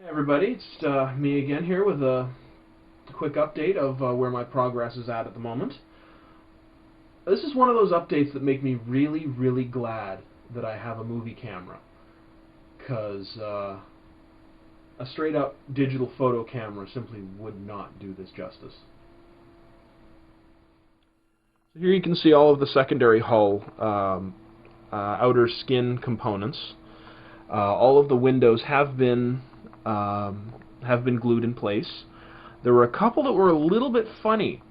Hey everybody, it's me again here with a quick update of where my progress is at the moment. This is one of those updates that make me really, really glad that I have a movie camera, because a straight-up digital photo camera simply would not do this justice. So here you can see all of the secondary hull outer skin components. All of the windows have been glued in place. There were a couple that were a little bit funny.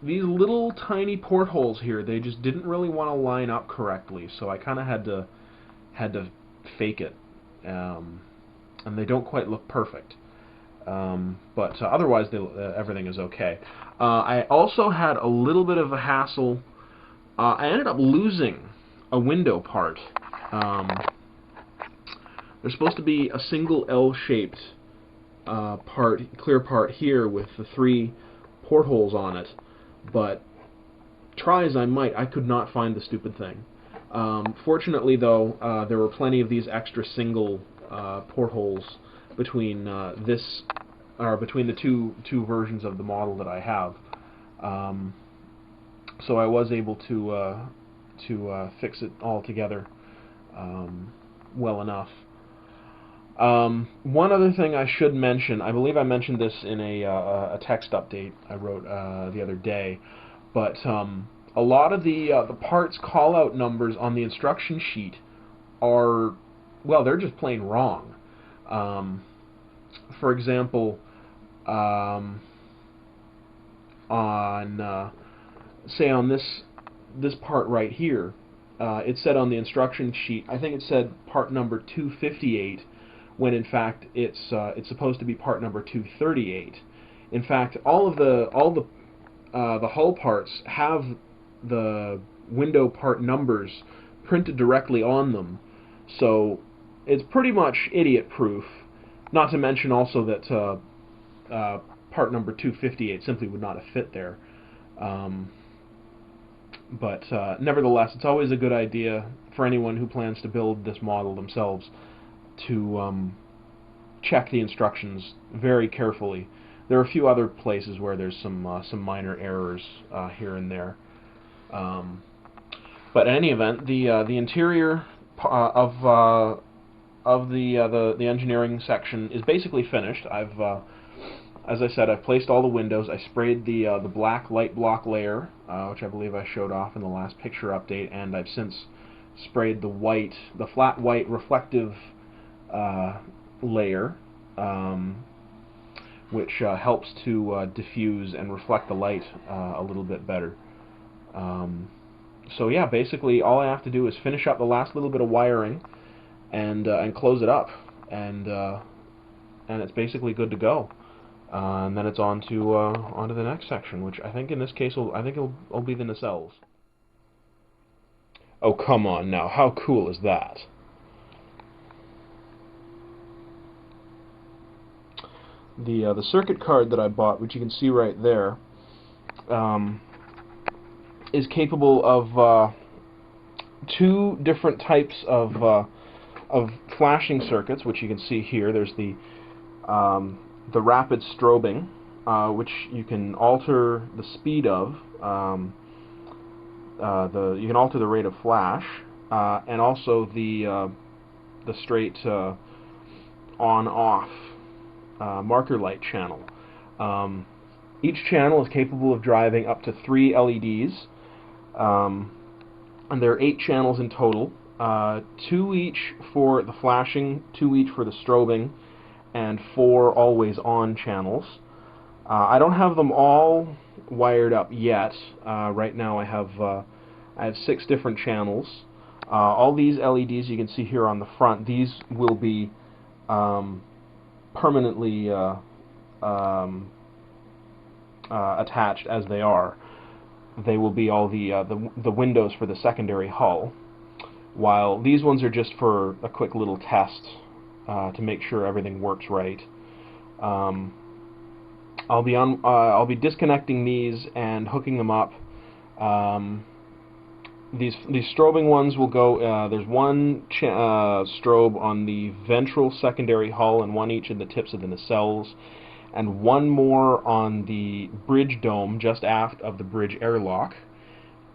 These little tiny portholes here, they just didn't really want to line up correctly, so I kind of had to fake it, and they don't quite look perfect. But otherwise, everything is okay. I also had a little bit of a hassle. I ended up losing a window part. There's supposed to be a single L-shaped clear part here with the three portholes on it, but try as I might, I could not find the stupid thing. Fortunately, though, there were plenty of these extra single portholes between between the two versions of the model that I have. So I was able to fix it all together well enough. One other thing I should mention, I believe I mentioned this in a text update I wrote the other day, but a lot of the parts call-out numbers on the instruction sheet are, well, they're just plain wrong. For example, on say on this part right here, it said on the instruction sheet, I think it said part number 258, when in fact it's supposed to be part number 238. In fact, all the hull parts have the window part numbers printed directly on them, so it's pretty much idiot-proof. Not to mention also that part number 258 simply would not have fit there. But nevertheless, it's always a good idea for anyone who plans to build this model themselves to check the instructions very carefully. There are a few other places where there's some minor errors here and there. But in any event, the interior of the engineering section is basically finished. As I said, I've placed all the windows. I sprayed the black light block layer, which I believe I showed off in the last picture update, and I've since sprayed the flat white reflective layer, which helps to diffuse and reflect the light a little bit better. So yeah, basically all I have to do is finish up the last little bit of wiring and close it up, and it's basically good to go. And then it's on to the next section, which I think in this case it'll be the nacelles. Oh, come on now, how cool is that? The circuit card that I bought, which you can see right there, is capable of two different types of flashing circuits, which you can see here. There's the rapid strobing, which you can alter the speed of. You can alter the rate of flash, and also the straight on-off marker light channel. Each channel is capable of driving up to 3 LEDs, and there are 8 channels in total, 2 each for the flashing, 2 each for the strobing, and 4 always-on channels. I don't have them all wired up yet. Right now I have 6 different channels. All these LEDs you can see here on the front, these will be permanently attached as they are. They will be all the windows for the secondary hull, while these ones are just for a quick little test to make sure everything works right. I'll be disconnecting these and hooking them up these strobing ones will go. There's one strobe on the ventral secondary hull, and one each in the tips of the nacelles, and one more on the bridge dome just aft of the bridge airlock.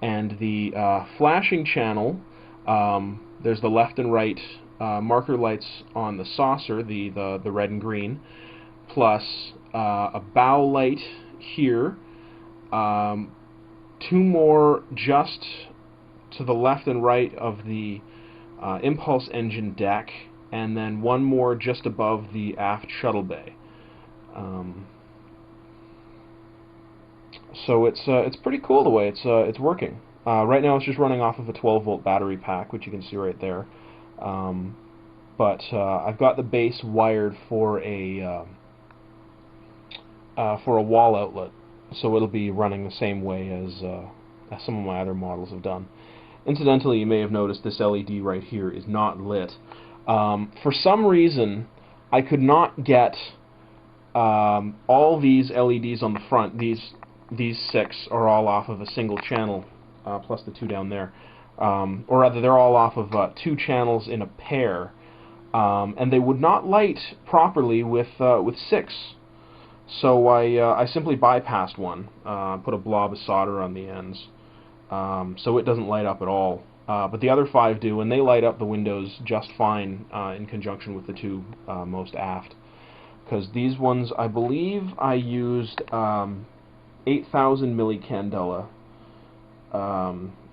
And the flashing channel, there's the left and right marker lights on the saucer, the red and green, plus a bow light here, two more just to the left and right of the impulse engine deck, and then one more just above the aft shuttle bay. So it's pretty cool the way it's working. Right now it's just running off of a 12-volt battery pack, which you can see right there. But I've got the base wired for a wall outlet, so it'll be running the same way as some of my other models have done. Incidentally, you may have noticed this LED right here is not lit. For some reason, I could not get all these LEDs on the front. These 6 are all off of a single channel, plus the 2 down there. Or rather, they're all off of 2 channels in a pair, and they would not light properly with 6. So I simply bypassed one, put a blob of solder on the ends, so it doesn't light up at all. But the other 5 do, and they light up the windows just fine in conjunction with the 2 most aft. Because these ones, I believe I used 8,000 millicandela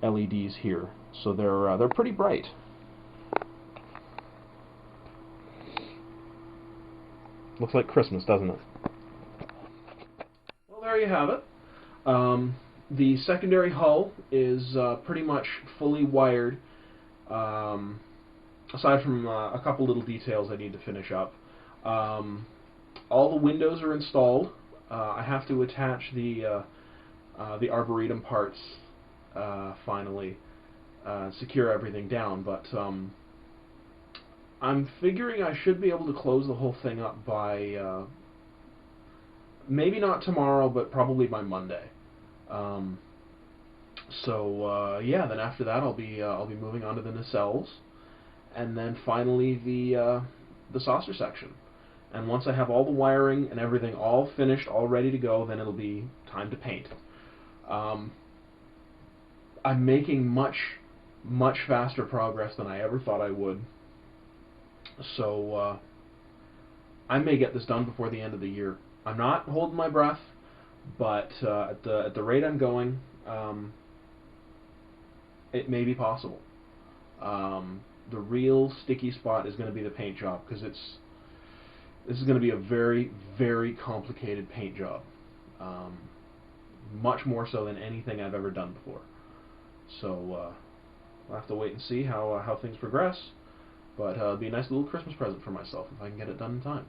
LEDs here, so they're pretty bright. Looks like Christmas, doesn't it? Well, there you have it. The secondary hull is pretty much fully wired, aside from a couple little details I need to finish up. All the windows are installed. I have to attach the Arboretum parts finally, secure everything down, but I'm figuring I should be able to close the whole thing up by maybe not tomorrow, but probably by Monday. Yeah, then after that I'll be moving on to the nacelles, and then finally the saucer section. And once I have all the wiring and everything all finished, all ready to go, then it'll be time to paint. I'm making much faster progress than I ever thought I would. So I may get this done before the end of the year. I'm not holding my breath, but at the rate I'm going, it may be possible. The real sticky spot is going to be the paint job, because this is going to be a very, very complicated paint job. Much more so than anything I've ever done before. So I'll have to wait and see how things progress. But it'll be a nice little Christmas present for myself if I can get it done in time.